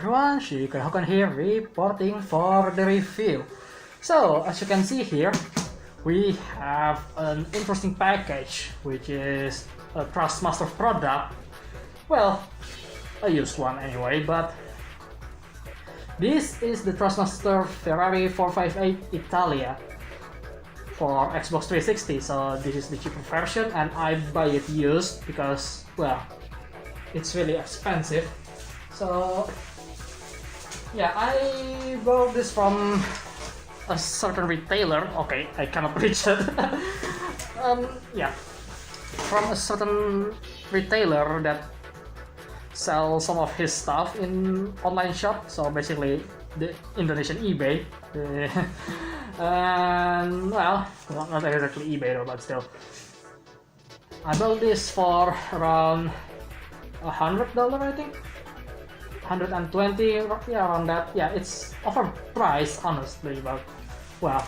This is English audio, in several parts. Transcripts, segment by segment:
everyone, Hokan here, reporting for the review. So, as you can see here, we have an interesting package, which is a Thrustmaster product. Well, a used one anyway, but this is the Thrustmaster Ferrari 458 Italia for Xbox 360, so this is the cheaper version, and I buy it used because, well, it's really expensive. So yeah, I bought this from a certain retailer. Okay, I cannot reach it. Yeah, from a certain retailer that sells some of his stuff in online shop. So basically, the Indonesian eBay. And well, not exactly eBay though, but still. I bought this for around $100, I think. 120, yeah, around that. Yeah, it's overpriced, honestly, but well,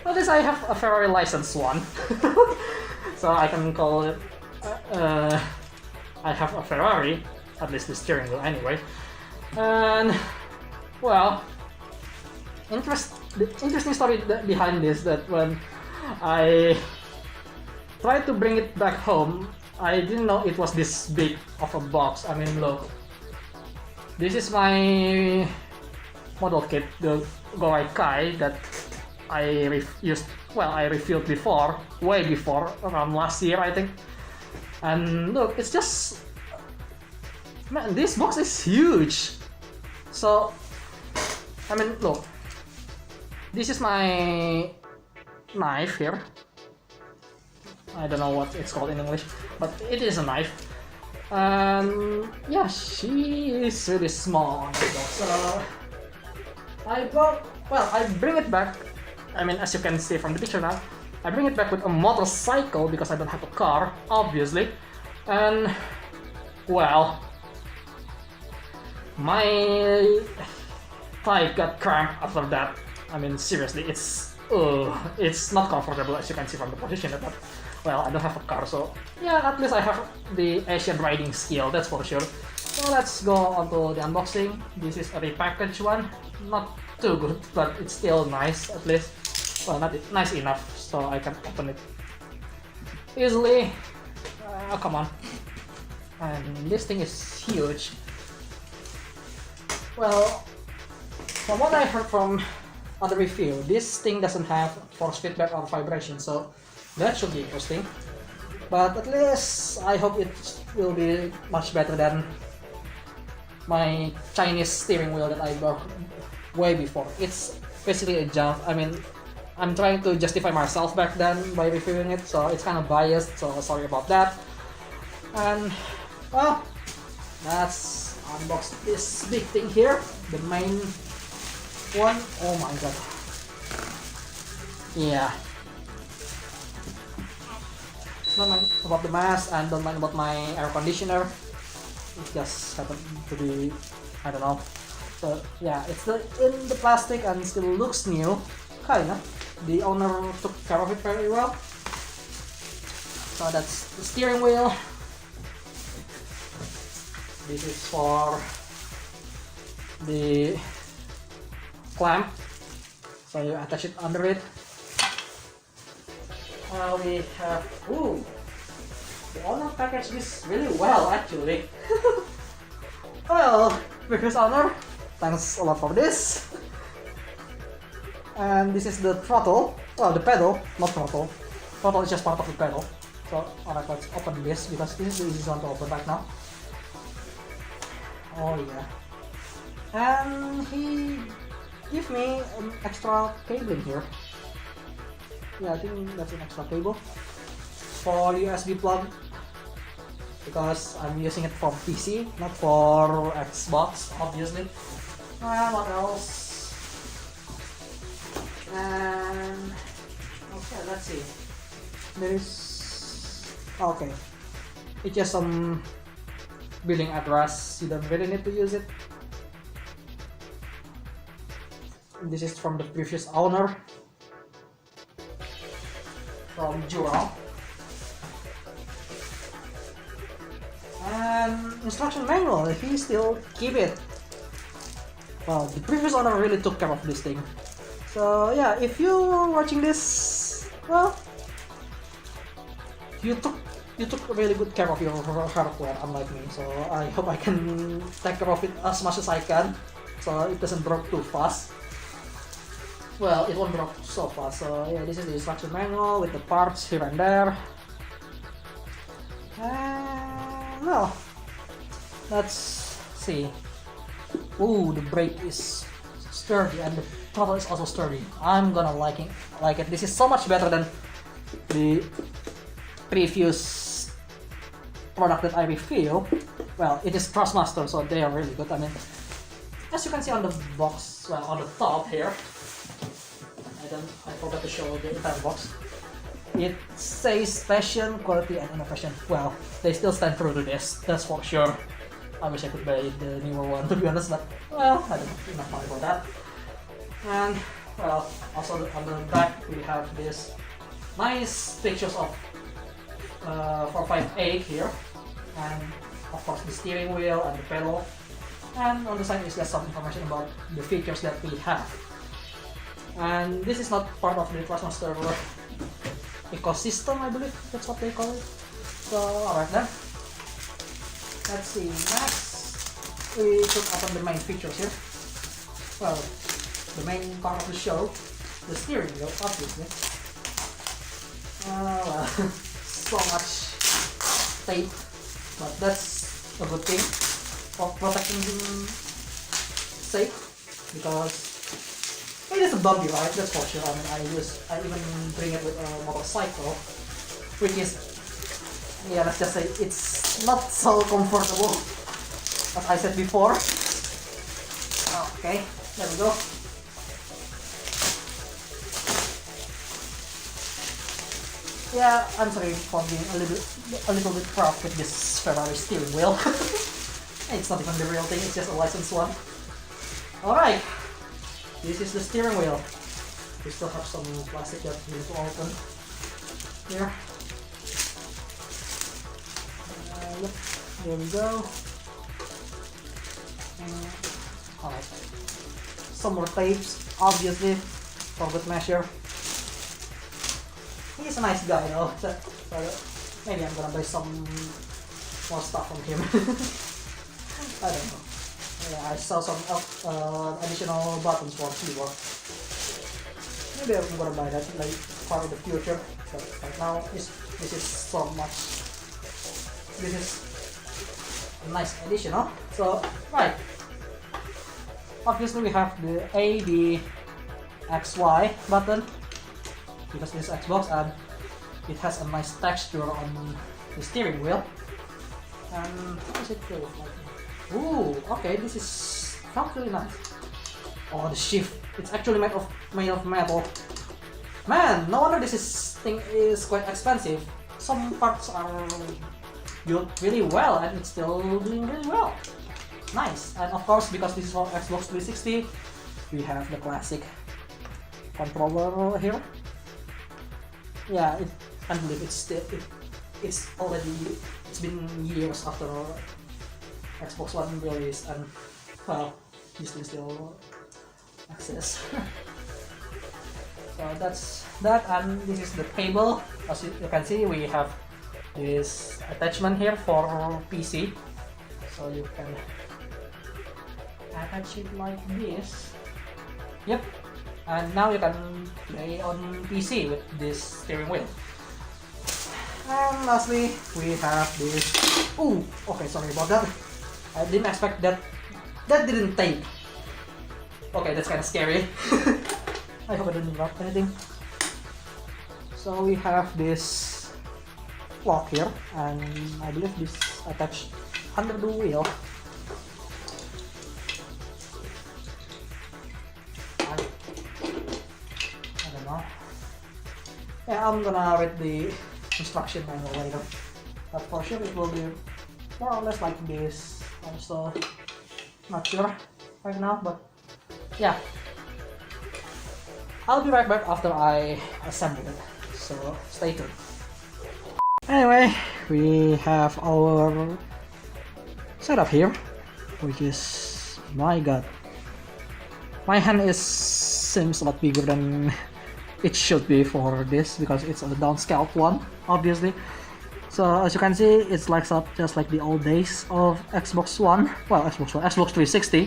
at least I have a Ferrari license one, so I can call it. I have a Ferrari, at least the steering wheel, anyway. And well, the interesting story behind this, that when I tried to bring it back home, I didn't know it was this big of a box. I mean, look. This is my model kit, the Goraikai, that I reviewed before, way before, around last year, I think. And look, it's just, man, this box is huge. So, I mean, look, this is my knife here. I don't know what it's called in English, but it is a knife. And yeah, she is really small on this box. So I bring it back. I mean, as you can see from the picture now, I bring it back with a motorcycle because I don't have a car, obviously. And well, my thigh got cramped after that. I mean, seriously, it's not comfortable, as you can see from the position. But well, I don't have a car, so yeah, at least I have the Asian riding skill, that's for sure. So let's go on to the unboxing. This is a repackaged one, not too good, but it's still nice at least. Well, not nice enough, so I can open it easily. Come on. And this thing is huge. Well, from what I heard from other review, this thing doesn't have force feedback or vibration, so that should be interesting. But at least I hope it will be much better than my Chinese steering wheel that I bought way before. It's basically a junk. I mean, I'm trying to justify myself back then by reviewing it, so it's kind of biased, so sorry about that. And well, let's unbox this big thing here, the main one. Oh my god. Yeah. Don't mind about the mask and don't mind about my air conditioner. It just happened to be, I don't know. So yeah, it's in the plastic and still looks new, kinda. The owner took care of it very well. So that's the steering wheel. This is for the clamp, so you attach it under it. We have, the owner packaged this really well actually. Well, previous owner, thanks a lot for this. And this is the throttle, well, the pedal, not throttle. Throttle is just part of the pedal. So, alright, let's open this because this is the easiest one to open right now. Oh yeah. And he gave me an extra cabling here. Yeah, I think that's an extra cable for USB plug because I'm using it for PC, not for Xbox, obviously. And what else? And okay, let's see. There's okay. It's just some billing address. You don't really need to use it. This is from the previous owner. From Jurong. And instruction manual, he still keep it. Well, the previous owner really took care of this thing. So yeah, if you're watching this, well, you took really good care of your hardware, unlike me. So I hope I can take care of it as much as I can, so it doesn't break too fast. Well, it won't break so fast. So yeah, this is the instruction manual with the parts here and there. Well, let's see. Ooh, the brake is sturdy and the throttle is also sturdy. I'm gonna like it. This is so much better than the previous product that I review. Well, it is Thrustmaster, so they are really good. I mean, as you can see on the box, well, on the top here, I forgot to show the entire box. It says passion, quality, and innovation. Well, they still stand true to this, that's for sure. I wish I could buy the newer one, to be honest, but well, I don't have enough money for that. And well, also on the back we have this nice pictures of 458 here, and of course the steering wheel and the pedal. And on the side is just some information about the features that we have. And this is not part of the Thrustmaster ecosystem, I believe that's what they call it. So alright then. Let's see, next we should open the main features here. Well, the main part of the show, the steering wheel, obviously. Well, so much tape, but that's a good thing for protecting the safe, because it is a bumpy ride, that's for sure. I mean, I even bring it with a motorcycle, which is, yeah, let's just say it's not so comfortable, as I said before. Okay, there we go. Yeah, I'm sorry for being a little bit proud with this Ferrari steering wheel. It's not even the real thing, it's just a licensed one. Alright, this is the steering wheel. We still have some plastic that we need to open here. Yep, there we go. Alright, some more tapes, obviously, for good measure. He's a nice guy though, so maybe I'm gonna buy some more stuff from him. I don't know. Yeah, I saw some additional buttons for keyboard. Maybe I'm gonna buy that like far in the future. But right now, this is so much. This is a nice addition, huh? So right. Obviously we have the A, B, X, Y button, because this is Xbox and it has a nice texture on the steering wheel. And how does it feel like? Ooh, okay, this is sounds really nice. Oh, the shift, it's actually made of metal. Man, no wonder this thing is quite expensive. Some parts are built really well and it's still doing really well. Nice. And of course, because this is for Xbox 360, we have the classic controller here. Yeah, I believe it's been years after Xbox One release, and well, this thing still exists. So that's that, and this is the cable. As you can see, we have this attachment here for PC, so you can attach it like this. Yep. And now you can play on PC with this steering wheel. And lastly, we have this. Ooh, okay, sorry about that. I didn't expect that. That didn't tape. Okay, that's kind of scary. I hope I didn't drop anything. So we have this lock here, and I believe this attached under the wheel. Yeah, I'm gonna read the instruction manual later, but for sure it will be more or less like this. I'm still not sure right now, but yeah, I'll be right back after I assemble it, so stay tuned. Anyway, we have our setup here, which is, my god, My hand seems a lot bigger than it should be for this because it's a downscaled one, obviously. So as you can see, it's like up just like the old days of Xbox One. Well, Xbox 360,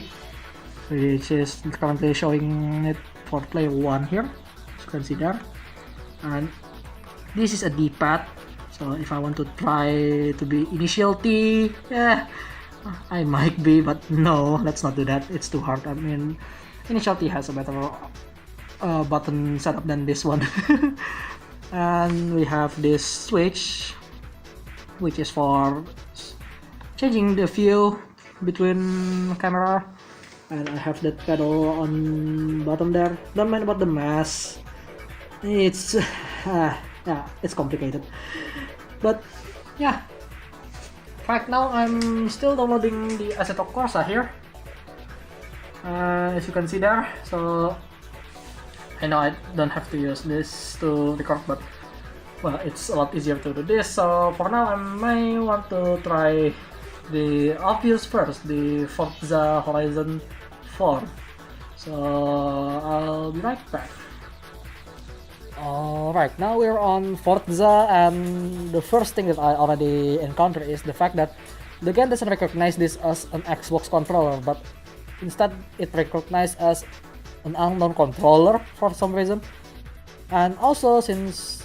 which is currently showing it for player 1 here. As you can see there. And this is a D-pad. So if I want to try to be initial T, yeah, I might be, but no, let's not do that. It's too hard. I mean, initial T has a better button setup than this one. And we have this switch, which is for changing the view between camera, and I have that pedal on bottom there. Don't mind about the mass. It's yeah, it's complicated, but yeah. Right now I'm still downloading the Assetto Corsa here, as you can see there. So I know I don't have to use this to record, but well, it's a lot easier to do this. So for now I may want to try the obvious first, the Forza Horizon 4. So I'll be right back. Alright, now we're on Forza, and the first thing that I already encountered is the fact that the game doesn't recognize this as an Xbox controller, but instead it recognizes as an unknown controller for some reason. And also, since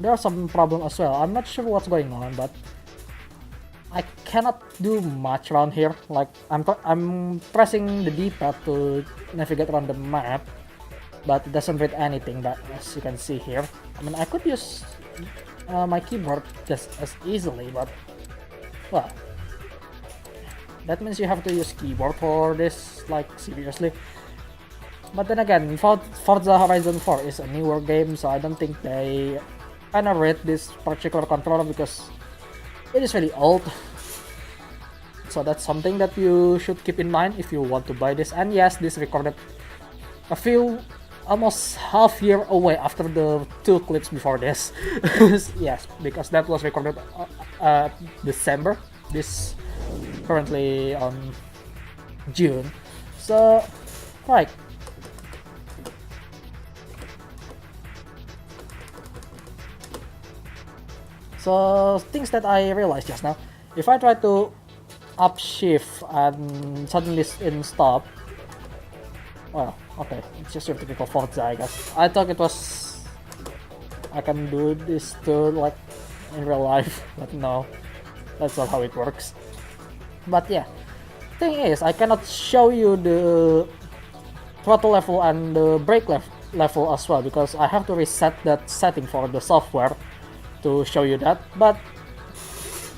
there's some problem as well, I'm not sure what's going on, but I cannot do much around here. Like I'm pressing the D-pad to navigate around the map, but it doesn't read anything. But as you can see here, I mean, I could use my keyboard just as easily, but well, that means you have to use keyboard for this, like, seriously. But then again, Forza Horizon 4 is a newer game, so I don't think they kinda rate this particular controller because it is really old. So that's something that you should keep in mind if you want to buy this. And yes, this recorded almost half year away after the 2 clips before this. Yes, because that was recorded December. This currently on June. So right. So things that I realized just now, if I try to upshift and suddenly in stop, well, okay, it's just your typical Forza, I guess. I thought it was, I can do this too, like in real life, but no, that's not how it works. But yeah, thing is, I cannot show you the throttle level and the brake level as well, because I have to reset that setting for the software to show you that, but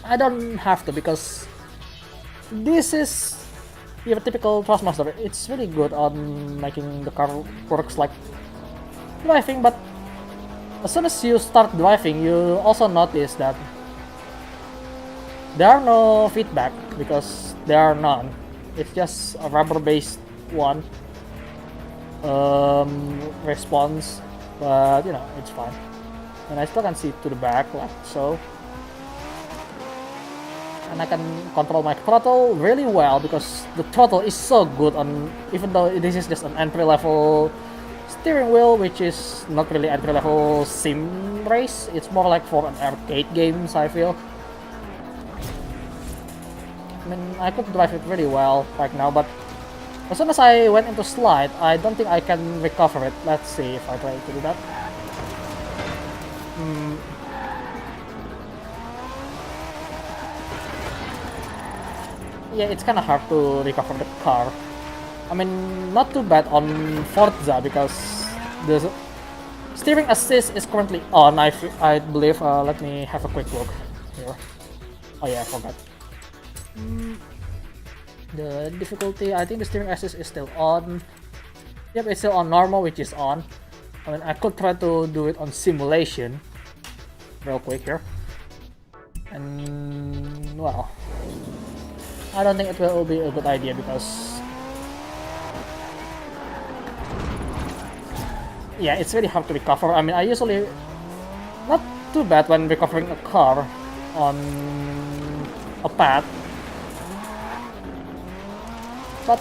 I don't have to because this is your typical Thrustmaster. It's really good on making the car works like driving, but as soon as you start driving, you also notice that there are no feedback because there are none. It's just a rubber-based one response, but you know, it's fine. And I still can see to the back, like so. And I can control my throttle really well because the throttle is so good on, even though this is just an entry-level steering wheel, which is not really entry-level sim race. It's more like for an arcade games, I feel. I mean, I could drive it really well right now, but as soon as I went into slide, I don't think I can recover it. Let's see if I try to do that. Yeah, it's kind of hard to recover the car. I mean, not too bad on Forza because the steering assist is currently on, I believe. Let me have a quick look here. Oh yeah, I forgot. The difficulty, I think the steering assist is still on. Yep, it's still on normal, which is on. I mean, I could try to do it on simulation real quick here. And well, I don't think it will be a good idea because yeah, it's really hard to recover. I mean, I usually not too bad when recovering a car on a path, but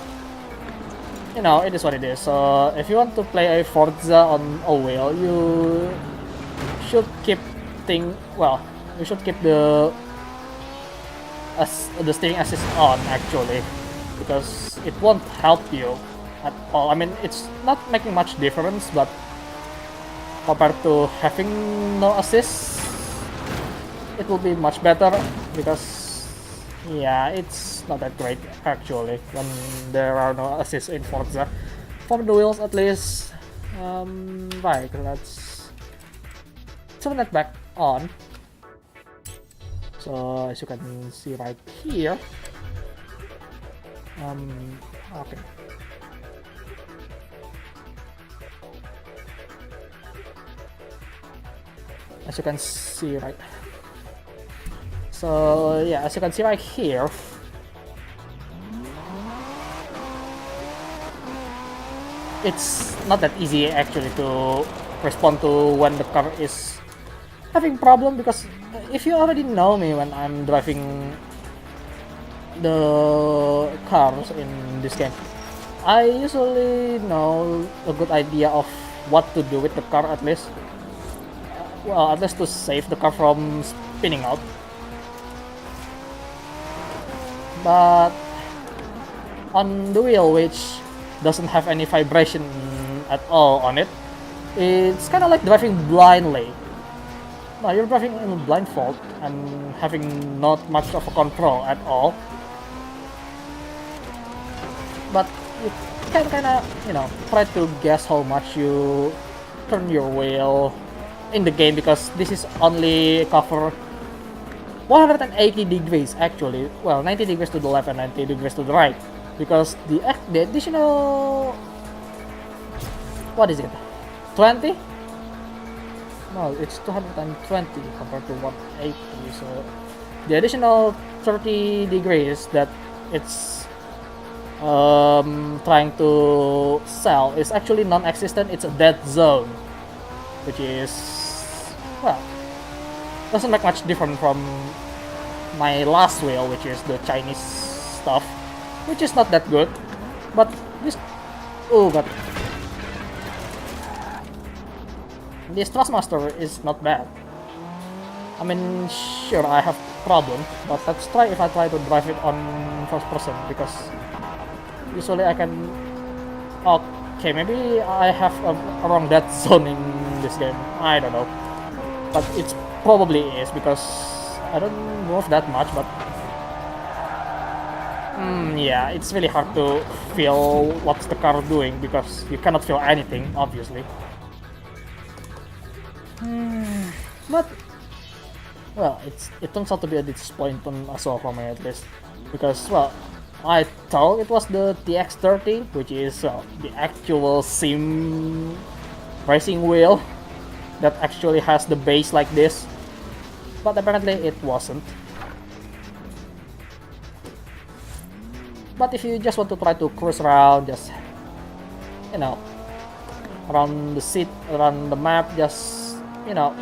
you know, it is what it is. So if you want to play a Forza on a wheel, you should keep you should keep the steering assist on actually, because it won't help you at all. I mean, it's not making much difference, but compared to having no assist, it will be much better, because yeah, it's not that great actually when there are no assists in Forza. For the wheels at least. Right, let's turn it back on. So as you can see right here, okay. As you can see right. So yeah, as you can see right here, it's not that easy actually to respond to when the car is having problem, because if you already know me when I'm driving the cars in this game, I usually know a good idea of what to do with the car, at least. Well, at least to save the car from spinning out. But on the wheel, which doesn't have any vibration at all on it, it's kind of like driving blindly. No, you're driving in blindfold and having not much of a control at all. But you can kind of, you know, try to guess how much you turn your wheel in the game, because this is only cover 180 degrees actually. Well, 90 degrees to the left and 90 degrees to the right, because the additional, what is it, 20? No, it's 220 compared to 180. So the additional 30 degrees that it's trying to sell is actually non-existent. It's a dead zone, which is, well, doesn't make much different from my last wheel, which is the Chinese stuff, which is not that good. But this, oh god, this Thrustmaster is not bad. I mean, sure, I have problem, but let's try if I try to drive it on first person, because usually I can. Okay, maybe I have a wrong dead zone in this game. I don't know, but it probably is, because I don't move that much. But yeah, it's really hard to feel what's the car doing, because you cannot feel anything, obviously. But well, it turns out to be a disappointment as well for me, at least, because, well, I thought it was the TX30, which is the actual sim racing wheel that actually has the base like this, but apparently it wasn't. But if you just want to try to cruise around, just, you know, around the seat, around the map, just, you know,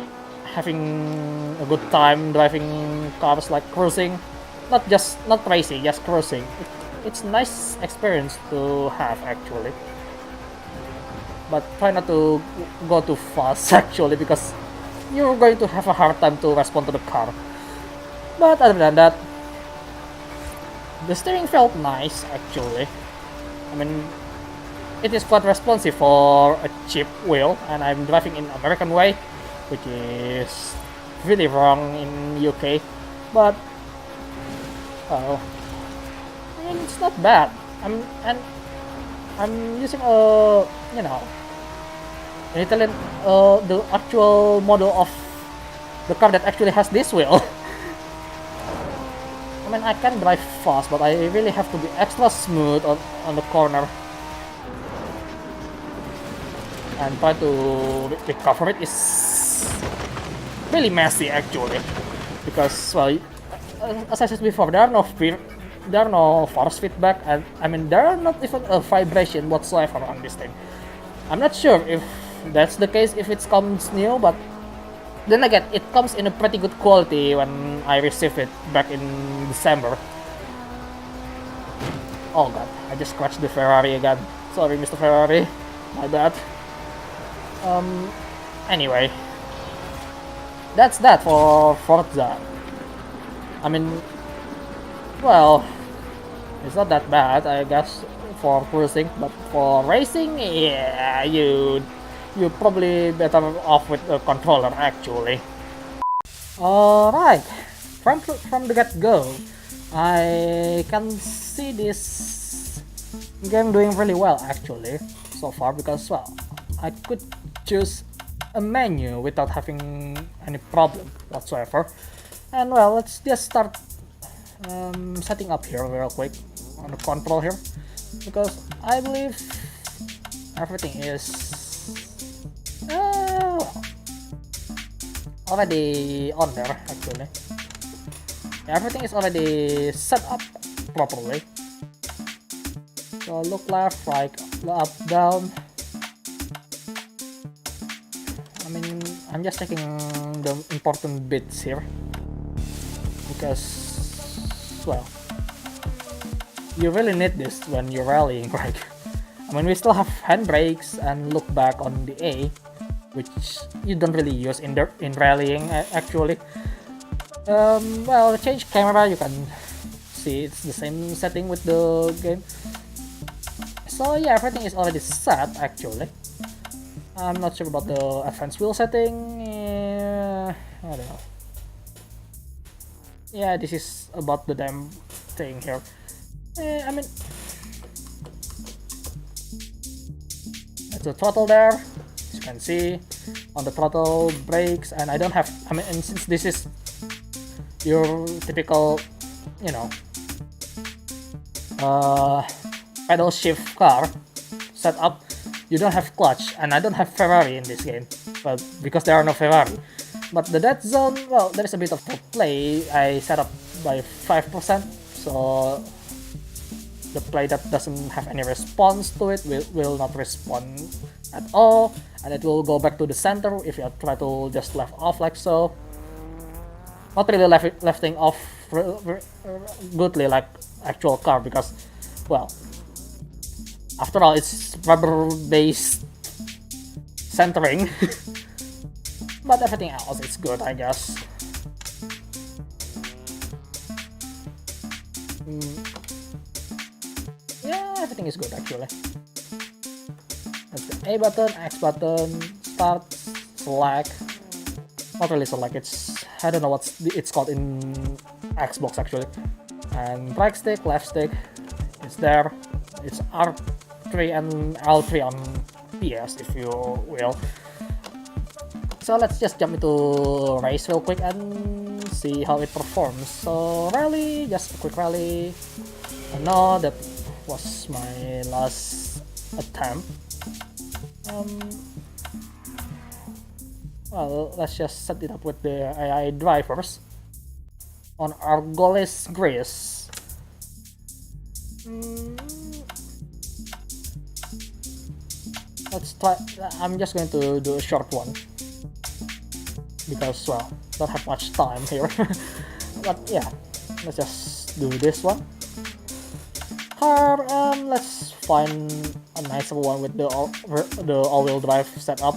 having a good time driving cars, like cruising, not racing, just cruising. It's a nice experience to have actually. But try not to go too fast actually, because you're going to have a hard time to respond to the car. But other than that, the steering felt nice actually. I mean, it is quite responsive for a cheap wheel, and I'm driving in American way, which is really wrong in UK. But I mean, it's not bad. I'm using a, you know, an Italian, the actual model of the car that actually has this wheel. I mean, I can drive fast, but I really have to be extra smooth on the corner and try to recover it is really messy actually, because, well, as I said before, there are no force feedback, and I mean, there are not even a vibration whatsoever on this thing. I'm not sure if that's the case if it comes new, but then again, it comes in a pretty good quality when I received it back in December. Oh god, I just scratched the Ferrari again. Sorry, Mr. Ferrari, my bad. Anyway, that's that for Forza. I mean, well, it's not that bad, I guess, for cruising, but for racing, yeah, you probably better off with a controller actually. Alright, from the get-go, I can see this game doing really well actually so far, because well, I could choose a menu without having any problem whatsoever. And well, let's just start setting up here real quick on the control here, because I believe everything is already on there actually. Everything is already set up properly. So look left, right, up, down. I mean, I'm just checking the important bits here, because, well, you really need this when you're rallying, right? I mean, we still have handbrakes and look back on the A, which you don't really use in rallying actually. Well, change camera, you can see it's the same setting with the game. So yeah, everything is already set actually. I'm not sure about the advanced wheel setting. I don't know. Yeah, this is about the damn thing here. I mean, that's the throttle there, as you can see. On the throttle, brakes, and I don't have, I mean, and since this is your typical, you know, pedal shift car setup, you don't have clutch, and I don't have Ferrari in this game, but because there are no Ferrari. But the dead zone, well, there is a bit of play. I set up by 5%, so the play that doesn't have any response to it will not respond at all, and it will go back to the center if you try to just left off like so. Not really lefting off goodly like actual car, because, well, after all, it's rubber-based centering. But everything else is good, I guess. Yeah, everything is good actually. That's the A button, X button, start, select. Not really select, it's, I don't know what it's called in Xbox actually. And right stick, left stick, it's there. It's R3 and L3 on PS, if you will. So let's just jump into race real quick and see how it performs. So rally, just a quick rally. I know that was my last attempt. Well, let's just set it up with the AI drivers. On our goal is Greece. Let's try. I'm just going to do a short one, because, well, don't have much time here. But yeah, let's just do this one. Car, let's find a nicer one with the all-wheel drive setup.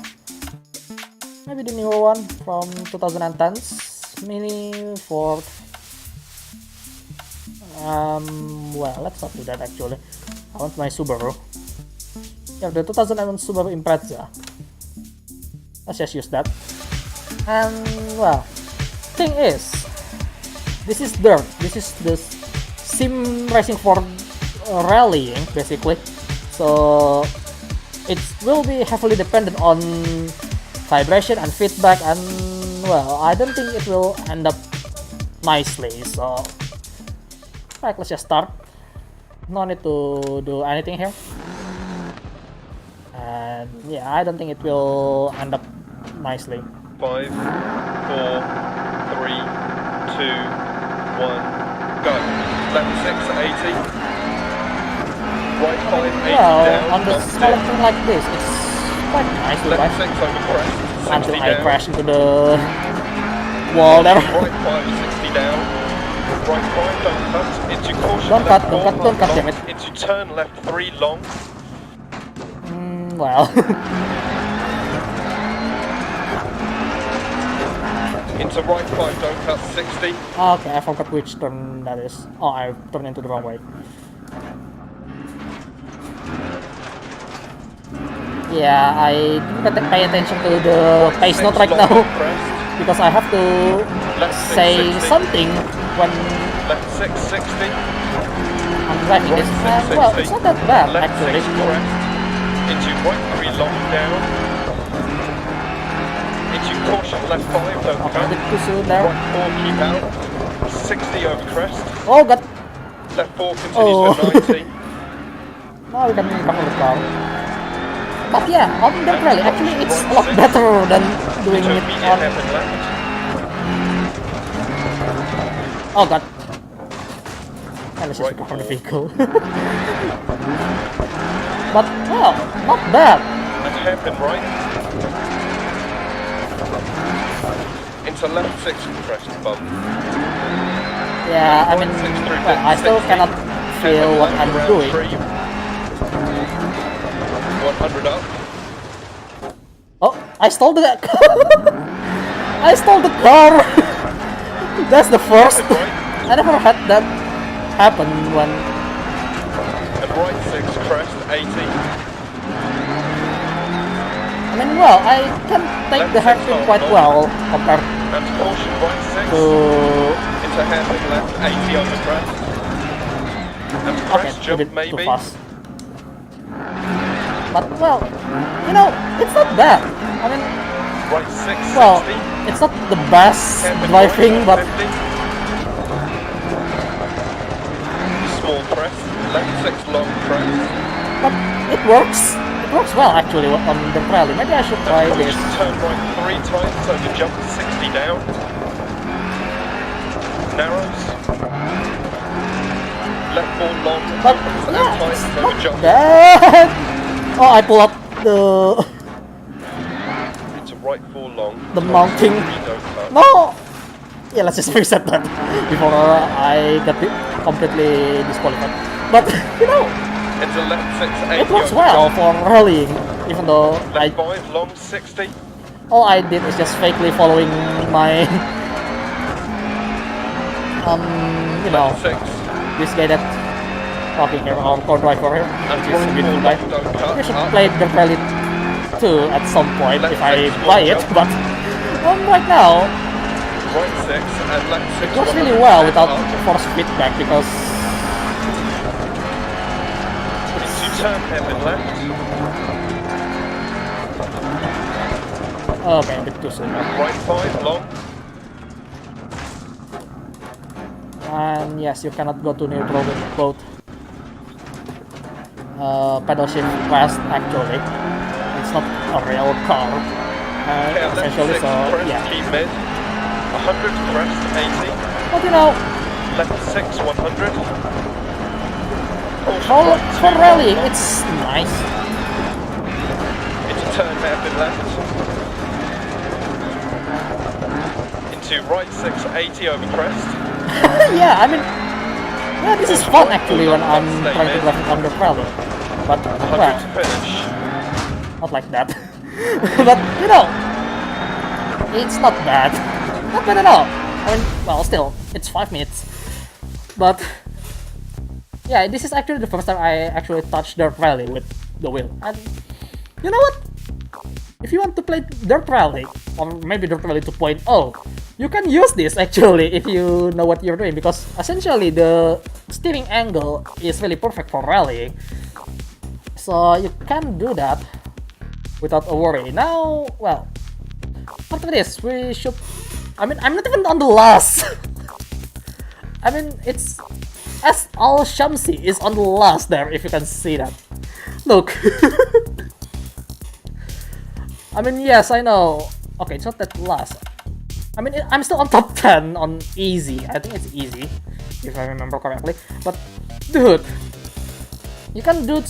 Maybe the newer one from 2010s, Mini Ford. Well, let's not do that actually. I want my Subaru. Yeah, the 2011 Subaru Impreza. Let's just use that. And well, thing is, this is dirt. This is the sim racing for rallying basically. So it will be heavily dependent on vibration and feedback, and well, I don't think it will end up nicely. So right, let's just start. No need to do anything here. And yeah, I don't think it will end up nicely. 5, 4, 3, 2, 1, go. Left 6 at 80. Right 5, 80 well, down. on the smaller thing like this, it's quite nice to Left ride 6 over crest. 60 until I down. crash into the wall there. Right 5, 60 down. Right 5, don't cut. Into caution. Don't cut, left don't 4, cut, damn it. Into turn left 3 long. well. Into right 5, don't cut 60. Okay, I forgot which turn that is. Oh, I turned into the wrong way. Yeah, I didn't pay attention to the pace note right now because I have to say something when left 660. I'm driving this. Well, it's not that bad Left actually. 6 crest. Into right 3 long down. Into caution left 5, don't Okay, a cut. bit too soon there. Right 4 keep out. 60 over crest. Oh god. Left 4 continues for 90. Now we can cover the car. But yeah, on the rally, actually it's a lot better than doing Into it medium on... hairpin left. Oh god. Let's just recover the vehicle. But, well, not bad. And hairpin right. Into left 6 crest bump. Yeah, I mean, well, I still cannot feel what I'm doing. 100 up. Oh, I stole the I stole the car. That's the first. I never had that happen when. And right 6 crest 80. I mean, well, I can take the hairpin quite well compared And caution right 6. to. Into hairpin left 80 on the crest. And Okay, crest a jump bit maybe. too fast. But well, you know, it's not bad. I mean, Right 6 well, 60. it's not the best Hairpin driving, right, but 50. Small crest. Left 6 long crest. it works. It works well actually on the rally. Maybe I should try And this. caution turn right 3 times, so the jump 60 down. Narrows. Left 4 long, But opens and yeah, tight, it's so not the jump bad. Oh, I pull up the into right 4 long. the mounting. Don't cut. No. Yeah, let's just reset that before I get completely disqualified. But you know, Into left 6 80. it works well for rallying, even though Left 5 long 60. all I did is just fakely following my you know, Left 6. this guy that talking here, our co-driver here, And which is a right beautiful 4 guy. long, don't cut. I should Up. play the rally too at some point Left if I six, buy long it, jump. but right now Right 6 and left 6. it goes really 100 well without up. force feedback because Into turn hairpin left. okay, a bit too soon. Right 5 long. And yes, you cannot go to neutral with both pedal shift fast actually. It's not a real car. Yeah, left Essentially, 6 so crest, yeah. keep mid. 100 crest 80. But you know, Left 6 100. for rallying, it's nice. Into turn hairpin left. Into right 6 80 over crest. Yeah, I mean, yeah, this is fun actually when I'm trying to drive it under rally. But 100 well, to finish. not like that. But you know, it's not bad. Not bad at all. I mean, well, still, it's 5 minutes. But yeah, this is actually the first time I actually touched Dirt Rally with the wheel. And you know what? If you want to play Dirt Rally, or maybe Dirt Rally 2.0, you can use this actually if you know what you're doing, because essentially the steering angle is really perfect for rallying. So you can do that without a worry. Now, well, after this, we should... I mean, I'm not even on the last. I mean, it's... as Al Shamsi is on the last there, if you can see that. Look. I mean, yes, I know. Okay, it's not that last. I mean, I'm still on top 10 on easy. I think it's easy, if I remember correctly. But, dude, you can do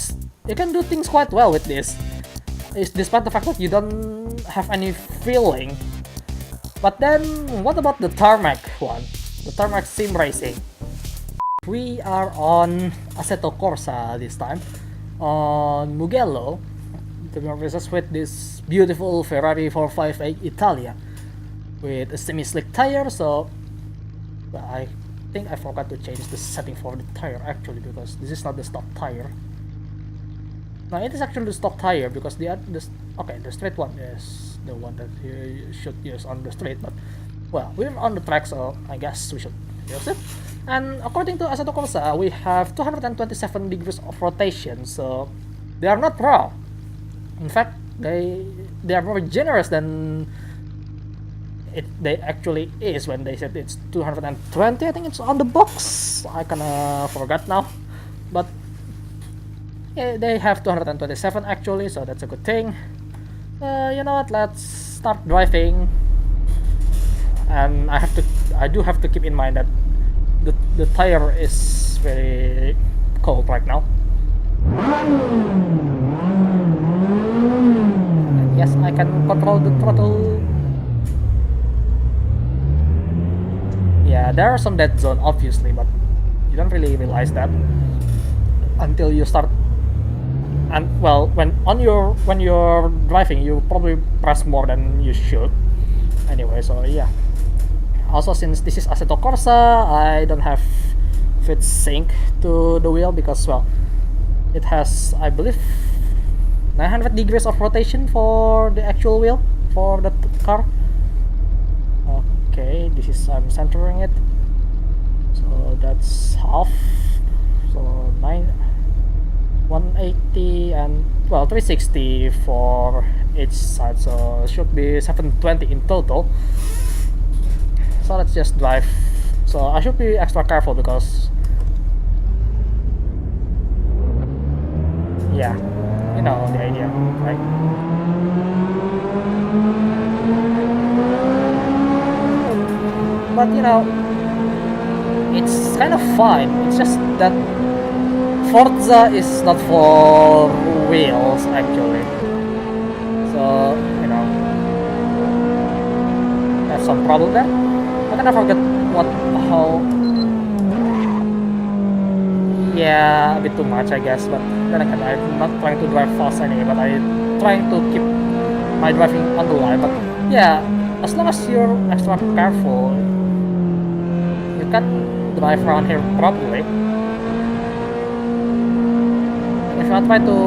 things quite well with this. It's despite the fact that you don't have any feeling. But then, what about the tarmac one? The tarmac sim racing. We are on Assetto Corsa this time, on Mugello. to be more precise, with this beautiful Ferrari 458 Italia with a semi-slick tire. So well, I think I forgot to change the setting for the tire actually, because this is not the stock tire. No, it is actually the stock tire, because the straight one is the one that you should use on the straight, but well, we're on the track, so I guess we should use it. And according to Assetto Corsa, we have 227 degrees of rotation, so they are not wrong. In fact, they are more generous than they actually is when they said it's 220. I think it's on the box. I kinda forgot now, but yeah, they have 227 actually, so that's a good thing. You know what? Let's start driving. And I do have to keep in mind that the tire is very cold right now. And yes, I can control the throttle. Yeah, there are some dead zone obviously, but you don't really realize that until you start. And well, when you're driving, you probably press more than you should. Anyway, so yeah. Also, since this is Assetto Corsa, I don't have fit sync to the wheel because, well, it has, I believe, 900 degrees of rotation for the actual wheel for the car. Okay, this is, I'm centering it, so that's half, so 180 and well 360 for each side, so it should be 720 in total. So let's just drive. So I should be extra careful because, yeah, you know the idea, right? But you know, it's kind of fine. It's just that Forza is not for wheels actually. So, you know, have some problem there. I kind of forget how. Yeah, a bit too much I guess, but then again, I'm not trying to drive fast anyway, but I'm trying to keep my driving on the line. But yeah, as long as you're extra careful, you can drive around here properly. If I try to,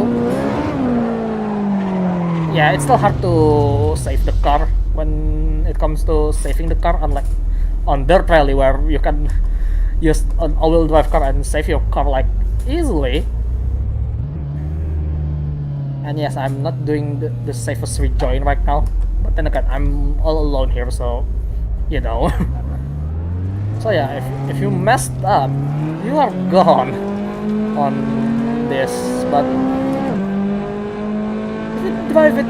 yeah, it's still hard to save the car when it comes to saving the car, unlike on dirt rally where you can use an all-wheel drive car and save your car like easily. And yes, I'm not doing the safest rejoin right now, but then again, I'm all alone here, so you know. So yeah, if you messed up, you are gone on this. But if you drive it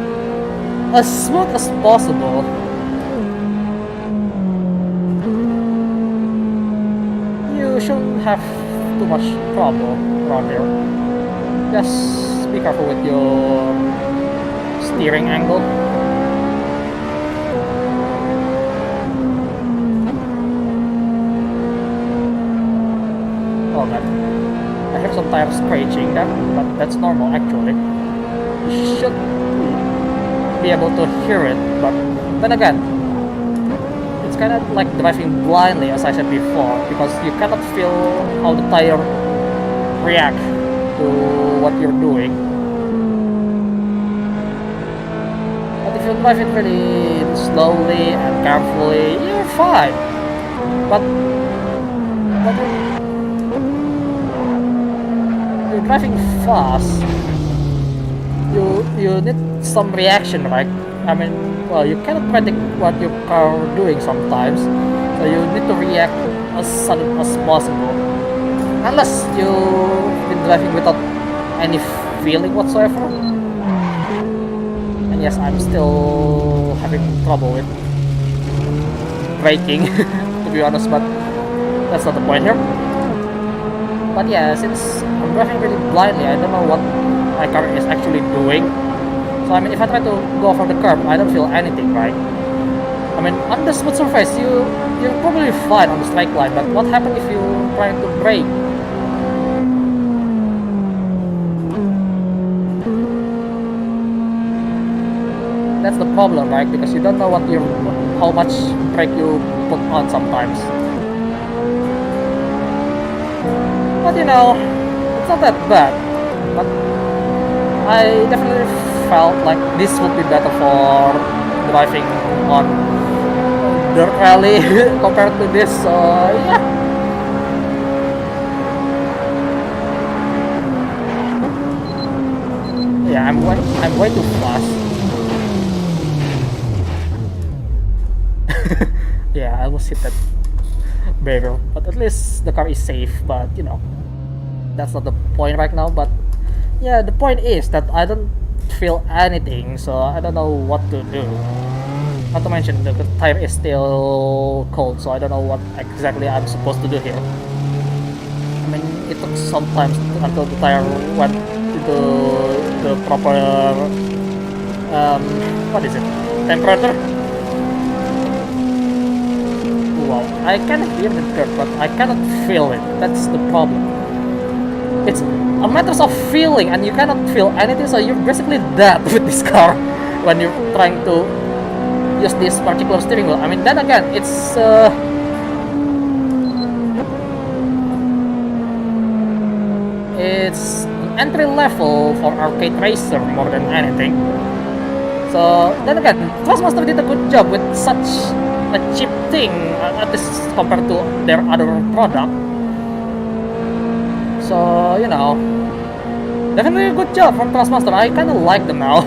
as smooth as possible, you shouldn't have too much trouble around here. Just be careful with your steering angle. Oh god, I have some tire scratching there, but that's normal actually. You should be able to hear it, but then again, it's kind of like driving blindly, as I said before, because you cannot feel how the tire react to what you're doing. But if you drive it really slowly and carefully, you're fine. But you're driving fast, you need some reaction, right? I mean, well, you cannot predict what your car doing sometimes, so you need to react as sudden as possible. Unless you've been driving without any feeling whatsoever. And yes, I'm still having trouble with braking, to be honest, but that's not the point here. But yeah, since I'm driving really blindly, I don't know what my car is actually doing. So I mean, if I try to go for the curb, I don't feel anything, right? I mean, on the smooth surface, you're probably fine on the straight line, but what happens if you try to brake? That's the problem, right? Because you don't know how much brake you put on sometimes. But you know, it's not that bad. But I definitely felt like this would be better for driving on dirt rally compared to this. So yeah. Yeah, I'm way too fast. Yeah, I almost hit that barrier, but at least the car is safe. But you know, that's not the point right now. But yeah, the point is that I don't feel anything, so I don't know what to do. Not to mention the tire is still cold, so I don't know what exactly I'm supposed to do here. I mean, it took some time until the tire went into the proper what is it? Temperature? Wow, I can hear the dirt, but I cannot feel it. That's the problem. It's a matter of feeling, and you cannot feel anything, so you're basically dead with this car when you're trying to use this particular steering wheel. I mean, then again, it's an entry level for arcade racer more than anything. So then again, Thrustmaster did a good job with such a cheap thing, at least compared to their other product. So you know, definitely a good job from Thrustmaster. I kind of like them now.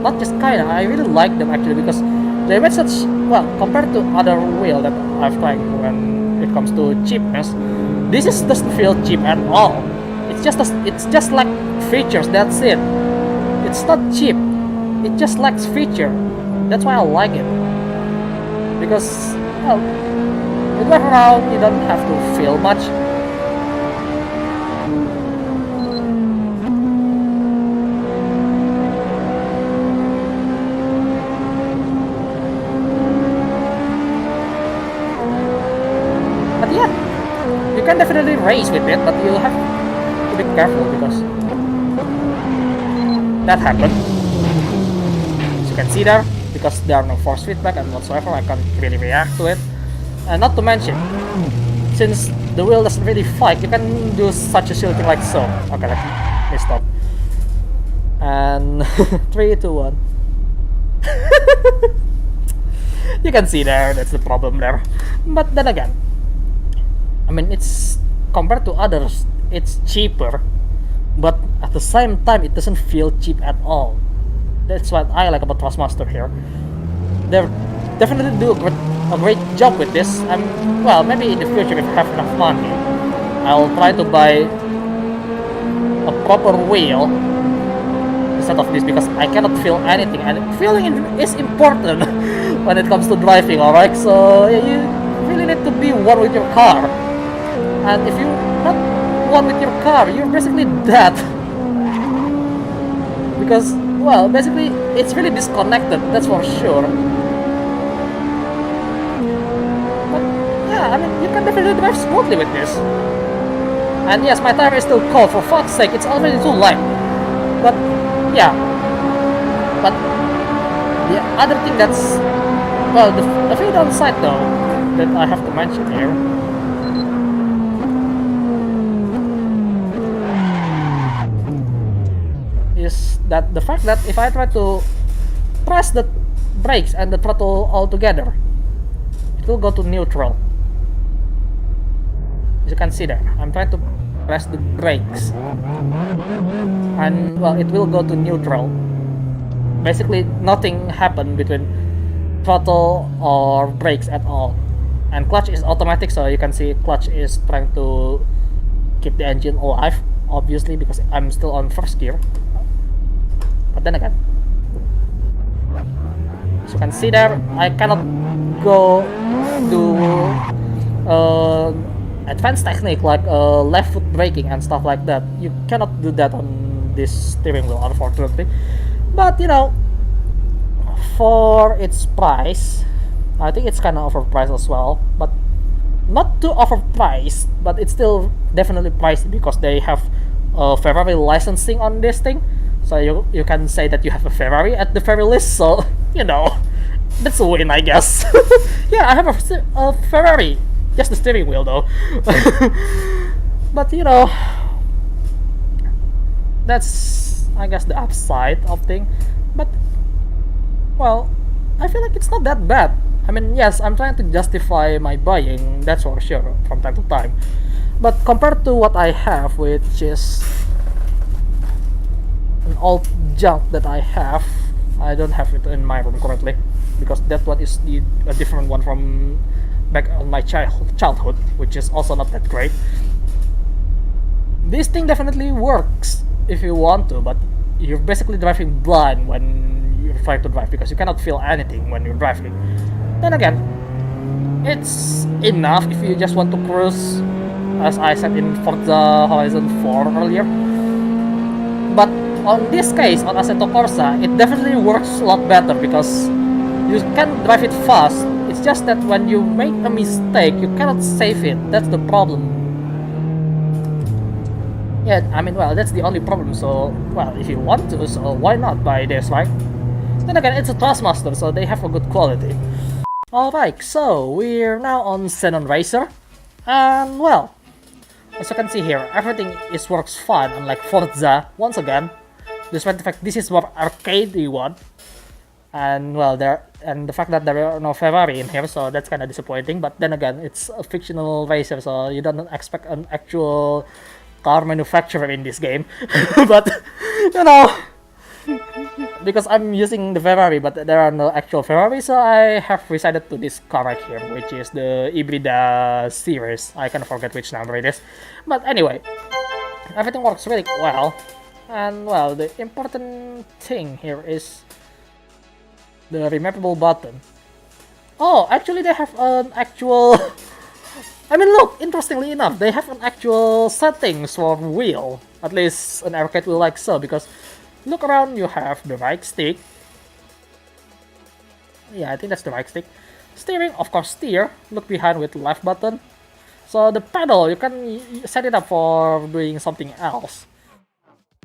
Not just kinda, I really like them actually, because they made such, well, compared to other wheel that I've tried when it comes to cheapness, this doesn't feel cheap at all. It's just like features. That's it. It's not cheap. It just lacks feature. That's why I like it. Because, well, you drive around, you don't have to feel much. But yeah, you can definitely race with it, but you have to be careful because that happened. As you can see there, because there are no force feedback and whatsoever, I can't really react to it. And not to mention, since the wheel doesn't really fight, you can do such a silly thing like so. Okay, let me stop. And 3, 2, 1. You can see there, that's the problem there. But then again, I mean, it's compared to others, it's cheaper, but at the same time, it doesn't feel cheap at all. That's what I like about Thrustmaster here. They definitely do a great job with this. Well, maybe in the future, if I have enough money, I'll try to buy a proper wheel instead of this, because I cannot feel anything, and feeling is important when it comes to driving. Alright, so yeah, you really need to be one with your car. And if you're not one with your car, you're basically dead. Because, well, basically, it's really disconnected, that's for sure. But, yeah, I mean, you can definitely drive smoothly with this. And yes, my tire is still cold, for fuck's sake, it's already too light. But, yeah. But, the other thing that's, well, the few downside though, that I have to mention here, is that the fact that if I try to press the brakes and the throttle all together, it will go to neutral. As you can see there, I'm trying to press the brakes, and well, it will go to neutral. Basically, nothing happened between throttle or brakes at all. And clutch is automatic, so you can see clutch is trying to keep the engine alive, obviously, because I'm still on first gear. But then again, as you can see there, I cannot go do advanced technique like left foot braking and stuff like that. You cannot do that on this steering wheel, unfortunately. But you know, for its price, I think it's kind of overpriced as well. But not too overpriced, but it's still definitely pricey because they have Ferrari licensing on this thing. So you can say that you have a Ferrari at the very least. So you know, that's a win, I guess. Yeah, I have a Ferrari. Just the steering wheel though. But you know, that's I guess the upside of thing. But well, I feel like it's not that bad. I mean, yes, I'm trying to justify my buying, that's for sure, from time to time. But compared to what I have, which is an old junk that I have, I don't have it in my room currently, because that one is a different one from back on my childhood, which is also not that great. This thing definitely works if you want to, but you're basically driving blind when you're trying to drive, because you cannot feel anything when you're driving. Then again, it's enough if you just want to cruise, as I said in Forza Horizon 4 earlier. But on this case, on Assetto Corsa, it definitely works a lot better, because you can drive it fast. It's just that when you make a mistake, you cannot save it. That's the problem. Yeah, I mean, well, that's the only problem. So, well, if you want to, so why not buy this, right? Then again, it's a Thrustmaster, so they have a good quality. Alright, so we're now on Xenon Racer. And, well, as you can see here, everything works fine, unlike Forza, once again. Despite the fact this is more arcadey one. And, well, the fact that there are no Ferrari in here, so that's kind of disappointing. But then again, it's a fictional racer, so you don't expect an actual car manufacturer in this game. But, you know, because I'm using the Ferrari, but there are no actual Ferrari, so I have decided to this car right here, which is the Ibrida series. I kind of forget which number it is. But anyway, everything works really well. And well, the important thing here is the remappable button. Oh, actually they have an actual... I mean, look, interestingly enough, they have an actual settings for wheel. At least an arcade wheel like so, because look around, you have the right stick. Yeah, I think that's the right stick. Steering, of course, steer. Look behind with left button. So the pedal, you can set it up for doing something else.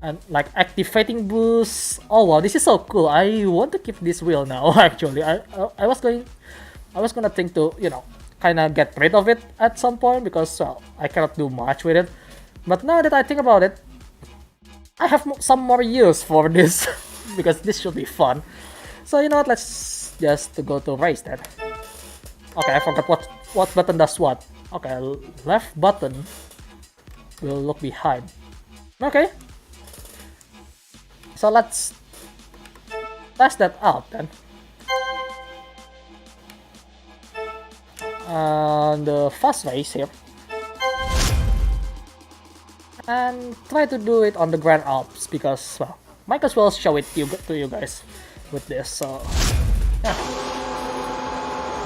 And like activating boost. Oh wow, this is so cool. I want to keep this wheel now. Actually, I was gonna think to, you know, kind of get rid of it at some point, because well, I cannot do much with it. But now that I think about it, I have some more use for this because this should be fun. So you know what? Let's just go to race then. Okay, I forgot what button does what. Okay, left button will look behind. Okay. So let's test that out then. The fast race here. And try to do it on the Grand Alps, because, well, might as well show it to you guys with this. So, yeah.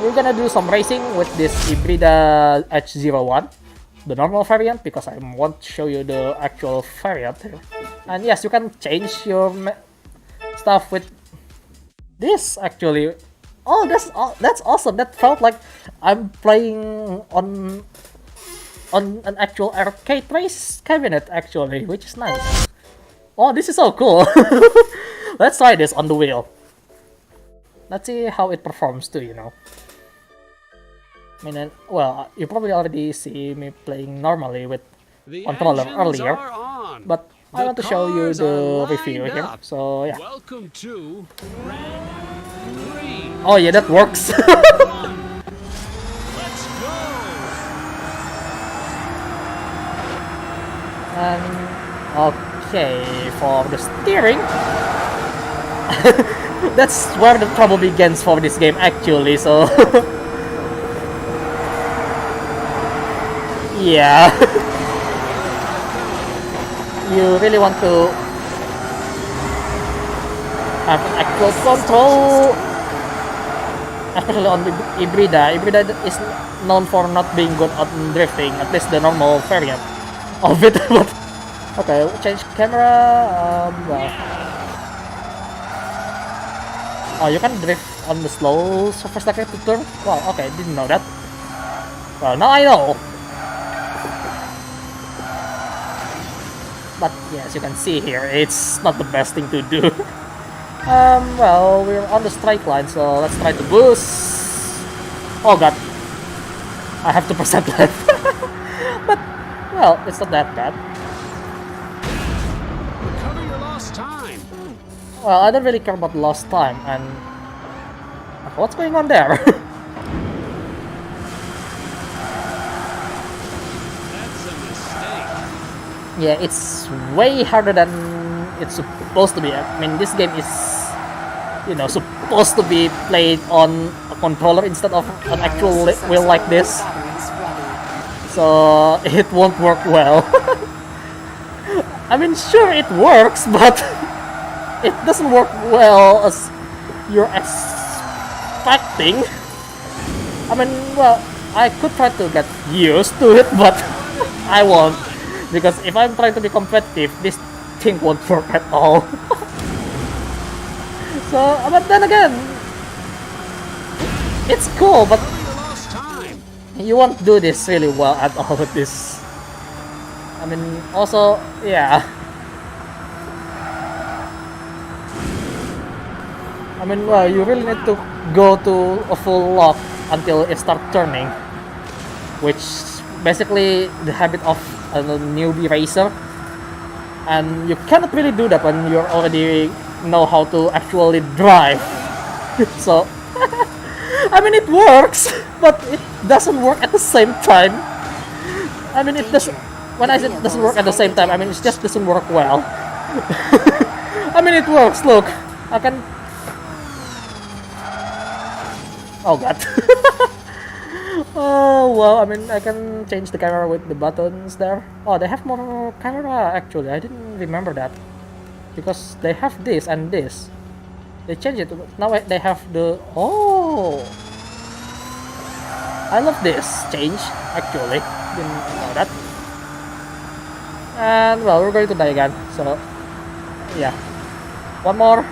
We're gonna do some racing with this Ibrida H01, the normal variant, because I want to show you the actual variant here. And yes, you can change your stuff with this actually. Oh, that's awesome. That felt like I'm playing on an actual arcade race cabinet actually, which is nice. Oh, this is so cool. Let's try this on the wheel. Let's see how it performs too, you know. I mean, well, you probably already see me playing normally with controller earlier, but I want to show you the review here. So yeah. Welcome to round 3. Oh yeah, that works. Let's go. And okay, for the steering, that's where the trouble begins for this game actually. So yeah. You really want to have actual control, especially on the Ibrida. Ibrida is known for not being good at drifting, at least the normal variant of it. But okay, change camera. Well. Oh, you can drift on the slow surface like to turn. Wow, okay, didn't know that. Well, now I know. But yeah, as you can see here, it's not the best thing to do. Well, we're on the strike line, so let's try to boost. Oh god, I have 2% left. But, well, it's not that bad. Recover your lost time. Well, I don't really care about lost time, and what's going on there? That's a mistake. Yeah, it's way harder than it's supposed to be. I mean, this game is, supposed to be played on a controller instead of an actual wheel like this. So it won't work well. I mean, sure it works, but it doesn't work well as you're expecting. I mean, well, I could try to get used to it, but I won't. Because if I'm trying to be competitive, this thing won't work at all. So, but then again, it's cool, but Recover your lost time. you won't do this really well at all with this. I mean, also, yeah. I mean, well, you really need to go to a full lock until it starts turning, which basically the habit of a newbie racer, and you cannot really do that when you already know how to actually drive. So, I mean, it works, but it doesn't work at the same time. I mean, it doesn't. When I said it doesn't work at the same time, I mean it just doesn't work well. I mean, it works. Look, I can. Oh god. Oh well, I mean I can change the camera with the buttons there. Oh, they have more camera actually. I didn't remember that because they have this and this. They changed it. Now they have the. Oh, I love this change actually. Didn't know that. And well, we're going to die again. So yeah, one more.